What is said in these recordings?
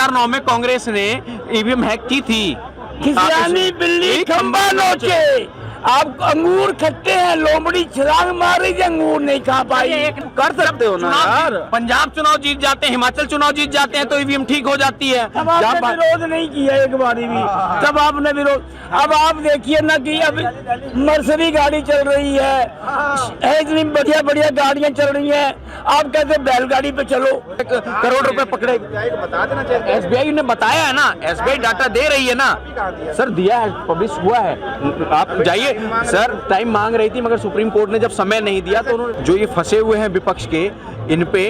2009 में कांग्रेस ने EVM hack की थी। खिसियानी बिल्ली खंबा नोचे। आप अंगूर खट्टे हैं, लोमड़ी छलांग मार रही थी, अंगूर नहीं खा पाई। कर सकते हो ना यार। पंजाब चुनाव जीत जाते हैं, हिमाचल चुनाव जीत जाते हैं तो ईवीएम ठीक हो जाती है। तब आपने विरोध नहीं किया एक बारी भी, तब आपने विरोध। अब आप देखिए ना कि अब मर्सिडीज गाड़ी चल रही है, इतनी बढ़िया बढ़िया गाड़ियां चल रही हैं, आप कहते बैलगाड़ी पे चलो। करोड़ रुपए पकड़े, बता देना चाहिए। एसबीआई ने बताया है ना, एसबीआई डाटा दे रही है ना सर, दिया है, पब्लिश हुआ है। आप जाइए सर, टाइम मांग रही थी मगर सुप्रीम कोर्ट ने जब समय नहीं दिया तो उन्होंने, जो ये फंसे हुए हैं विपक्ष के, इन पे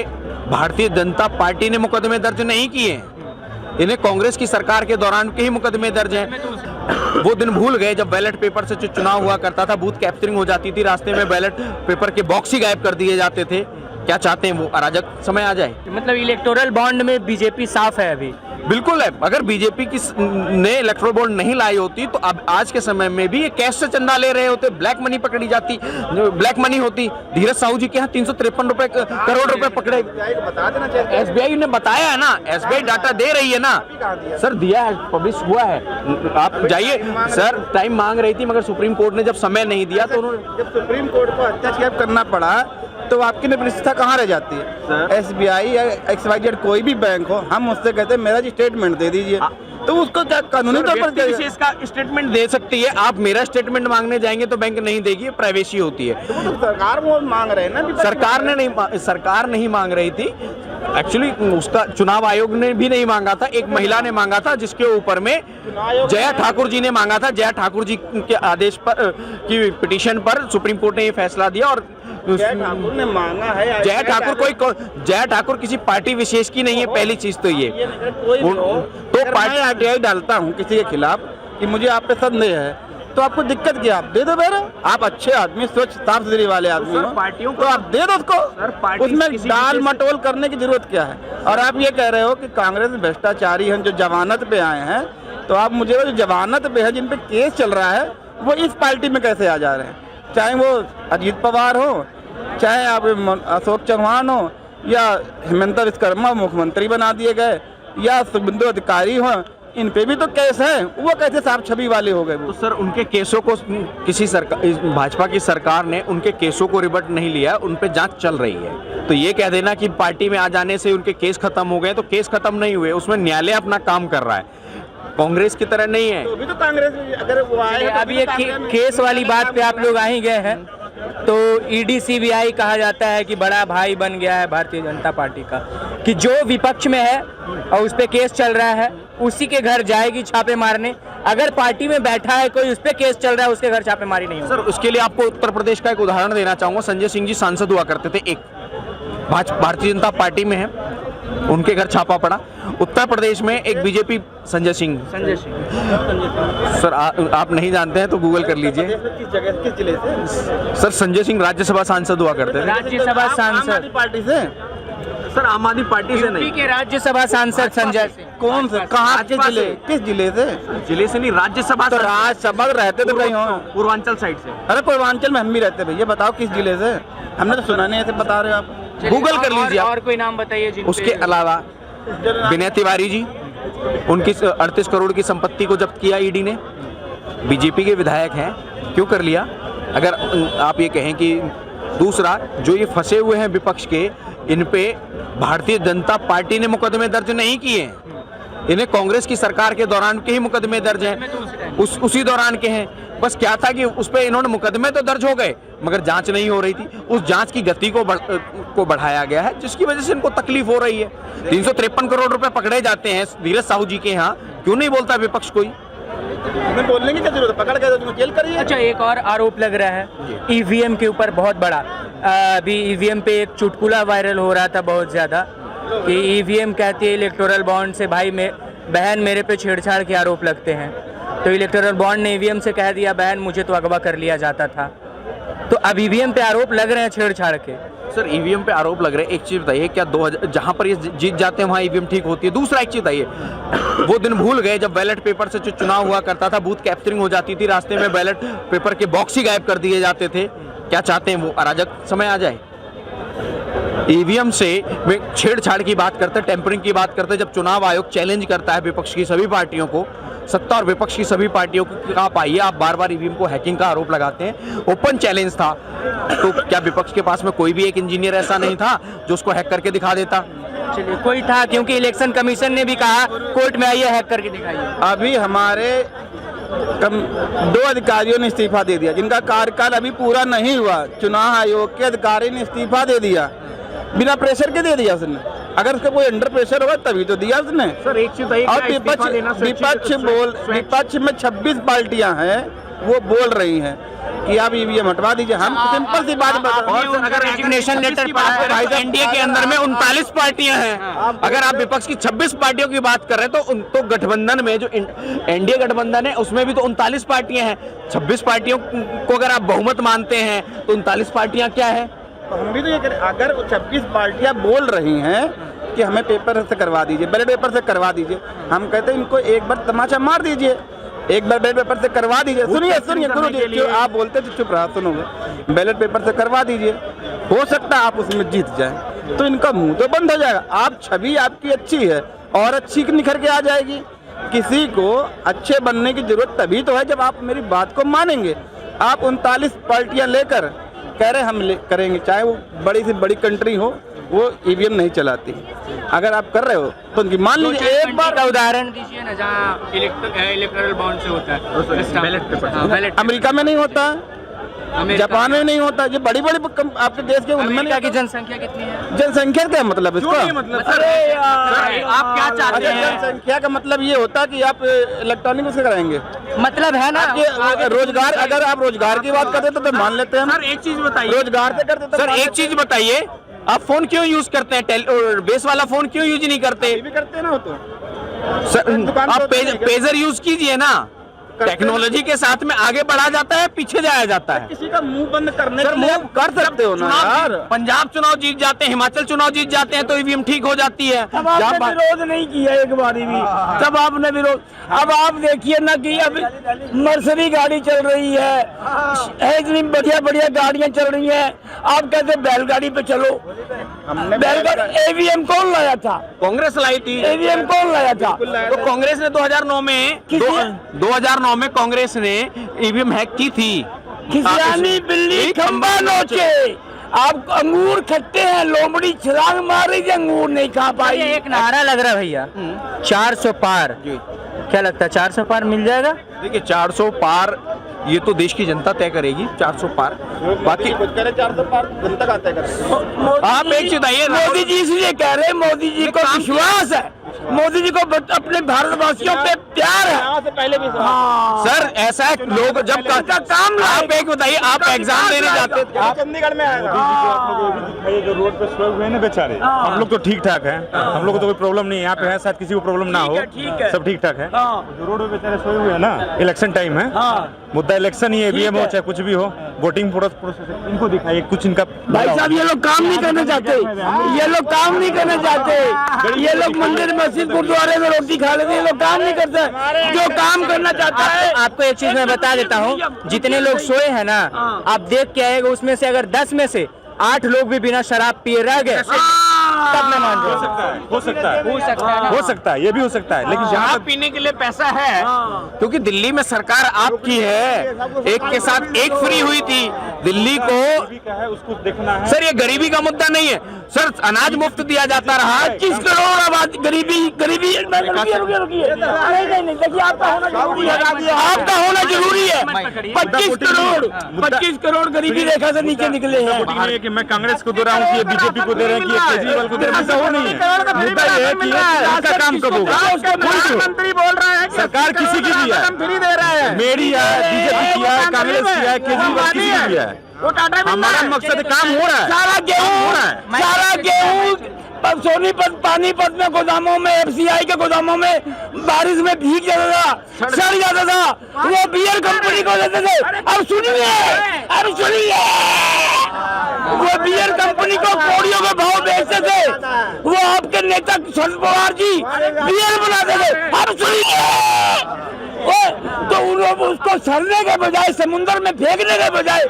भारतीय जनता पार्टी ने मुकदमे दर्ज नहीं किए, इन्हें कांग्रेस की सरकार के दौरान के ही मुकदमे दर्ज हैं। वो दिन भूल गए जब बैलेट पेपर से जो चुनाव हुआ करता था, बूथ कैप्चरिंग हो जाती थी, रास्ते में बैलेट पेपर के बॉक्स ही गायब कर दिए जाते थे। क्या चाहते हैं वो अराजक समय आ जाए? मतलब इलेक्टोरल बॉन्ड में बीजेपी साफ है अभी। बिल्कुल है। अगर बीजेपी की ने इलेक्टोरल बॉन्ड नहीं लाई होती तो अब आज के समय में भी ये कैश से चंदा ले रहे होते, ब्लैक मनी पकड़ी जाती, ब्लैक मनी होती। धीरज साहू जी के यहाँ 353 करोड़ रुपए पकड़े। बता देना चाहिए। एसबीआई ने बताया है ना, एसबीआई डाटा दे रही है ना सर, दिया है, पब्लिश हुआ है। आप जाइए सर, टाइम मांग रही थी मगर सुप्रीम कोर्ट ने जब समय नहीं दिया तो उन्होंने, जब सुप्रीम कोर्ट को हस्तक्षेप करना पड़ा तो आपकी प्रतिष्ठा कहाँ रह जाती है? एसबीआई या XYZ कोई भी बैंक हो, हम उससे कहते हैं मेरा जी स्टेटमेंट दे दीजिए, तो उसको क्या कानूनी तौर पर विशेष का स्टेटमेंट दे सकती है। आप मेरा स्टेटमेंट मांगने जाएंगे तो बैंक नहीं देगी, प्राइवेसी होती है। तो सरकार वो मांग रहे हैं ना, सरकार नहीं मांग रही थी एक्चुअली, उसका चुनाव आयोग ने भी नहीं मांगा था, एक महिला ने मांगा था जिसके ऊपर में जया ठाकुर जी ने मांगा था। जया ठाकुर जी के आदेश पर की पिटीशन पर सुप्रीम कोर्ट ने ये फैसला दिया। और जया ठाकुर ने मांगा है। जया ठाकुर किसी पार्टी विशेष की नहीं है, पहली चीज तो ये। तो पार्टी RTI डालता हूँ किसी के खिलाफ कि मुझे आप पे संदेह है, तो आपको दिक्कत क्या? आप दे दो मेरे, आप अच्छे आदमी, स्वच्छ साफ सुथरी वाले आदमी हो, पार्टियों तो आप दे दो उसको, उसमें डाल मटोल करने की जरूरत क्या है? और आप ये कह रहे हो कि कांग्रेस भ्रष्टाचारी हैं जो जमानत पे आए हैं, तो आप मुझे जो जमानत पे है, जिन पे केस चल रहा है, वो इस पार्टी में कैसे आ जा रहे हैं? चाहे वो अजीत पवार हो, चाहे आप अशोक चौहान हो, या हेमंत विश्वकर्मा मुख्यमंत्री बना दिए गए, या शुभेंदु अधिकारी हो, इन पे भी तो केस है, वो कैसे साफ छवि वाले हो गए? तो सर उनके केसों को किसी सरकार, भाजपा की सरकार ने उनके केसों को रिवर्ट नहीं लिया, उन पे जांच चल रही है। तो ये कह देना कि पार्टी में आ जाने से उनके केस खत्म हो गए, तो केस खत्म नहीं हुए, उसमें न्यायालय अपना काम कर रहा है, कांग्रेस की तरह नहीं है। तो भी तो कांग्रेस अगर वो आए, अब ये केस वाली बात पे आप लोग आ ही गए हैं, तो ईडी CBI कहा जाता है कि बड़ा भाई बन गया है भारतीय जनता पार्टी का, कि जो विपक्ष में है और उस पे केस चल रहा है उसी के घर जाएगी छापे मारने। अगर पार्टी में बैठा है कोई, उस पे केस चल रहा है, उसके घर छापेमारी नहीं होगी। सर उसके लिए आपको उत्तर प्रदेश का एक उदाहरण देना चाहूंगा। संजय सिंह जी सांसद हुआ करते थे, एक भारतीय जनता पार्टी में है, उनके घर छापा पड़ा। उत्तर प्रदेश में एक बीजेपी, संजय सिंह सर आप नहीं जानते हैं तो गूगल कर लीजिए। किस जगह, किस जिले से? सर संजय सिंह राज्यसभा सांसद हुआ करते थे। राज्यसभा सांसद पार्टी से? सर आम आदमी पार्टी से नहीं, के राज्यसभा सांसद संजय सिंह। कौन से, कहाँ के जिले, किस जिले से? जिले से नहीं, राज्यसभा। तो राज्यसभा रहते तो कहीं हो, पूर्वांचल साइड से। अरे पूर्वांचल में हम भी रहते भैया, बताओ किस जिले से? हमने तो सुना नहीं, ऐसे बता रहे हो आप। गूगल कर लीजिए। और कोई नाम बताइए। उसके अलावा विनय तिवारी जी, उनकी 38 करोड़ की संपत्ति को जब्त किया ईडी ने, बीजेपी के विधायक हैं, क्यों कर लिया? अगर आप ये कहें कि दूसरा, जो ये फंसे हुए हैं विपक्ष के, इन पे भारतीय जनता पार्टी ने मुकदमे दर्ज नहीं किए, इन्हें कांग्रेस की सरकार के दौरान के ही मुकदमे दर्ज हैं, उसी दौरान के हैं। बस क्या था कि उस पे इन्होंने मुकदमे तो दर्ज हो गए मगर जांच नहीं हो रही थी, उस जांच की गति को बढ़ाया गया है, जिसकी वजह से इनको तकलीफ हो रही है। 353 करोड़ रुपए पकड़े जाते हैं धीरज साहू जी के यहाँ, क्यों नहीं बोलता विपक्ष कोई? बोलने की क्या जरूरत है, पकड़ के तो जेल करिए। अच्छा, एक और आरोप लग रहा है ईवीएम के ऊपर बहुत बड़ा। अभी ईवीएम पे एक चुटकुला वायरल हो रहा था बहुत ज्यादा, कि ईवीएम कहती है इलेक्टोरल बॉन्ड से भाई बहन मेरे पे छेड़छाड़ के आरोप लगते हैं, तो इलेक्टोरल बॉन्ड ने ईवीएम से कह दिया बहन मुझे तो अगवा कर लिया जाता था। तो अब ईवीएम पे आरोप लग रहे हैं छेड़छाड़ के। सर ईवीएम पे आरोप लग रहे हैं, एक चीज बताइए, क्या 2000 जहां पर ये जीत जाते हैं वहां ईवीएम ठीक होती है? दूसरा एक चीज बताइए, वो दिन भूल गए जब बैलेट पेपर से जो चुनाव हुआ करता था, बूथ कैप्चरिंग हो जाती थी, रास्ते में बैलेट पेपर के बॉक्स ही गायब कर दिए जाते थे। क्या चाहते हैं वो अराजक समय आ जाए? ईवीएम से वे छेड़छाड़ की बात करते, टेम्परिंग की बात करते। जब चुनाव आयोग चैलेंज करता है विपक्ष की सभी पार्टियों को, सत्ता और विपक्ष की सभी पार्टियों को, आप आइए, आप बार बार ईवीएम को हैकिंग का आरोप लगाते हैं, ओपन चैलेंज था, तो क्या विपक्ष के पास में कोई भी एक इंजीनियर ऐसा नहीं था जो उसको हैक करके दिखा देता? चलिए, कोई था, क्योंकि इलेक्शन कमीशन ने भी कहा कोर्ट में आइए हैक करके दिखाइए। अभी हमारे 2 अधिकारियों ने इस्तीफा दे दिया, जिनका कार्यकाल अभी पूरा नहीं हुआ। चुनाव आयोग के अधिकारी ने इस्तीफा दे दिया, बिना प्रेशर के दे दिया उसने। अगर उसका कोई अंडर प्रेशर होगा तभी तो दिया उसने। सर एक चीज बताइए, और विपक्ष में 26 पार्टियां हैं, वो बोल रही हैं कि आप ईवीएम हटवा दीजिए। हम सिंपल सी बात बता, अगर रेजिग्नेशन लेटर की बात करें, एनडीए के अंदर में 39 पार्टियां हैं। अगर आप विपक्ष की 26 पार्टियों की बात कर रहे हैं तो गठबंधन में जो एनडीए गठबंधन है उसमें भी तो 39 पार्टियां हैं। 26 पार्टियों को अगर आप बहुमत मानते हैं तो 39 पार्टियां क्या है? तो हम भी तो ये करें, अगर 26 पार्टियां बोल रही हैं कि हमें पेपर से करवा दीजिए, बैलेट पेपर से करवा दीजिए, हम कहते हैं इनको एक बार तमाचा मार दीजिए, एक बार बैलेट पेपर से करवा दीजिए। सुनिए, आप बोलते थे चुप रहा, सुनोगे, बैलेट पेपर से करवा दीजिए, हो सकता है आप उसमें जीत जाए, तो इनका मुंह तो बंद हो जाएगा। आप छवि आपकी अच्छी है और अच्छी निखर के आ जाएगी। किसी को अच्छे बनने की जरूरत तभी तो है जब आप मेरी बात को मानेंगे। आप 39 पार्टियां लेकर कह रहे हम करेंगे, चाहे वो बड़ी से बड़ी कंट्री हो, वो ईवीएम नहीं चलाती। अगर आप कर रहे हो तो उनकी मान लीजिए। एक बार का उदाहरण दीजिए ना, जहाँ इलेक्टोरल बॉन्ड से होता है बैलेट पेपर। अमेरिका में नहीं होता, जापान में नहीं होता, जो बड़ी बड़ी आपके देश के उनमें। अमेरिका की जनसंख्या कितनी है? जनसंख्या क्या मतलब इसका? आप क्या चाहते हैं? जनसंख्या का मतलब ये होता है कि आप इलेक्ट्रॉनिक उससे कराएंगे, मतलब है ना रोजगार। अगर आप रोजगार की बात करते तो मान लेते हैं। सर एक चीज बताइए, रोजगार से करते सर एक चीज बताइए, आप फोन क्यों यूज करते हैं? बेस वाला फोन क्यों यूज नहीं करते? भी करते हैं ना, हो तो सर आप पेजर यूज कीजिए ना। टेक्नोलॉजी के साथ में आगे बढ़ा जाता है, पीछे जाया जाता है। किसी का मुंह बंद करने के लिए आप कर सकते हो ना यार। पंजाब चुनाव जीत जाते हैं, हिमाचल चुनाव जीत जाते हैं तो ईवीएम ठीक हो जाती है। अब आपने विरोध नहीं किया एक बारी भी, तब आपने विरोध। अब आप देखिए ना कि अब मर्सिडीज गाड़ी चल रही है, इतनी बढ़िया बढ़िया गाड़ियां चल रही हैं, आप कहते बैलगाड़ी पे चलो। बैलगाड़ी ईवीएम कौन लाया था? कांग्रेस लाई थी। ईवीएम कौन लाया था? तो कांग्रेस ने 2009 में कांग्रेस ने ईवीएम हैक की थी। खिसियानी बिल्ली खंबा नोचे। आप अंगूर खट्टे हैं, लोमड़ी छलांग मार रही थी, अंगूर नहीं खा पाई। एक नारा लग रहा है भैया, 400 पार। क्या लगता है 400 पार मिल जाएगा? देखिए 400 पार ये तो देश की जनता तय करेगी, 400 पार। बाकी 400 पार जनता का तय करेगी। आप एक चीज बताइए, मोदी जी इसलिए कह रहे हैं, मोदी जी को विश्वास है, मोदी जी को अपने भारतवासियों पे प्यार है। से पहले भी सर ऐसा है, लोग जब काम, आप एक बताइए, आप एग्जाम देने जाते थे, आप चंडीगढ़ में आएगा। जो रोड पे सोए हुए हैं ना बेचारे, हम लोग तो ठीक ठाक हैं, हम लोग को तो कोई प्रॉब्लम नहीं है। यहाँ पे है, शायद किसी को प्रॉब्लम ना हो, सब ठीक ठाक है। जो रोड पे बेचारे सोए हुए हैं ना, इलेक्शन टाइम है, मुद्दा इलेक्शन ही है, ईवीएम हो चाहे कुछ भी हो, वोटिंग प्रोसेस, इनको दिखाइए कुछ इनका। भाई साहब ये लोग काम नहीं करना चाहते, ये लोग काम नहीं करना चाहते, ये लोग मंदिर मस्जिद गुरुद्वारे में रोटी खा लेते हैं, ये लोग काम नहीं करते। जो काम करना चाहता है, आपको एक चीज मैं बता देता हूँ, जितने लोग सोए हैं ना, आप देख के आएगा, उसमें से अगर 10 में से 8 लोग भी बिना शराब पिए रह गए, तब मैं मान रहा हूँ। हो सकता है, ये भी हो सकता है, लेकिन जहाँ शराब पीने के लिए पैसा है, क्योंकि दिल्ली में सरकार आपकी है, एक के साथ एक फ्री हुई थी दिल्ली को। है उसको देखना है। सर ये गरीबी का मुद्दा नहीं है सर, अनाज मुफ्त दिया जाता रहा। 25 करोड़ आबादी गरीबी। रुकिए नहीं, देखिए आपका होना जरूरी है, आपका होना जरूरी है। 25 करोड़ गरीबी रेखा से नीचे निकले हैं। वोटिंग नहीं है कि मैं कांग्रेस को दे रहा हूँ, कि बीजेपी को दे रहे हैं, कि केजरीवाल को दे रहे हैं, ऐसा हो नहीं है। मुद्दा ये है कि इनका काम कब होगा। मंत्री बोल रहा है सरकार किसी की भी है, फ्री दे रहा है, मेरी है, बीजेपी की है, कांग्रेस की है, केजरीवाल किसी की भी है। वो टाटा हमारा मकसद काम हो रहा है, सारा गेहूँ सोनीपत पानीपत में गोदामों में, FCI के गोदामों में बारिश में भीग जाता था, सड़ जाता था, वो बियर कंपनी को देते थे। अब सुनिए, वो बियर कंपनी को कौड़ियों के भाव बेचते थे, वो आपके नेता शरद पवार जी बियर बनाते थे। अब सुनिए, तो उसको सड़ने के बजाय समुद्र में फेंकने के बजाय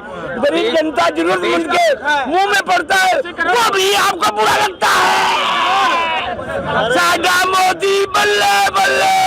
गरीब जनता जरूरतमंद के मुंह में पड़ता है, वो भी आपको बुरा लगता है। साडा मोदी बल्ले बल्ले।